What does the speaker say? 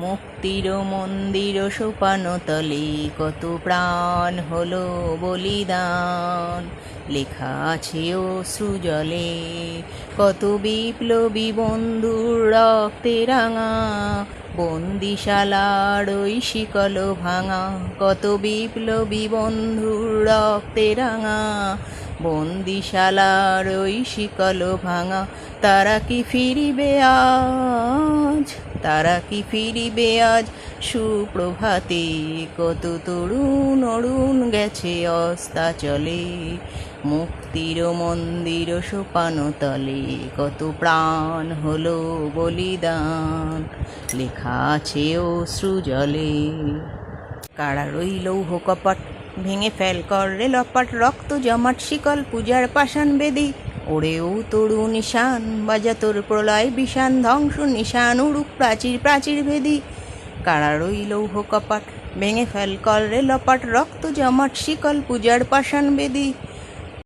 মুক্তির মন্দির সোপানতলে কত প্রাণ হলো বলিদান। লেখা আছে অশ্রুজলে কত বিপ্লবী বন্ধুর রক্তে রাঙা, বন্দিশালার ওই শিকল ভাঙা। কত বিপ্লবী বন্ধুর রক্তে রাঙা, বন্দিশালার ওই শিকল ভাঙা। তারা কি ফিরিবে আজ, তারা কি ফিরিবে আজ সুপ্রভাতে? কত তরুণ অরুণ গেছে অস্তাচলে, মুক্তির মন্দির সোপানতলে কত প্রাণ হলো বলিদান। লেখা আছে অশ্রুজলে। কারার ওই লৌহ কপট ভেঙে ফেল কর রে লপাট, রক্ত জমাট শিকল পূজার পাষাণ বেদী। ওরেও তরু নিশান বাজা তোর প্রলয় বিষান, ধ্বংস নিশান উড়ুক প্রাচীর প্রাচীর ভেদী। কারার ওই লৌহ কপাট ভেঙে ফেল কর রে লপাট, রক্ত জমাট শিকল পূজার পাষাণ বেদী।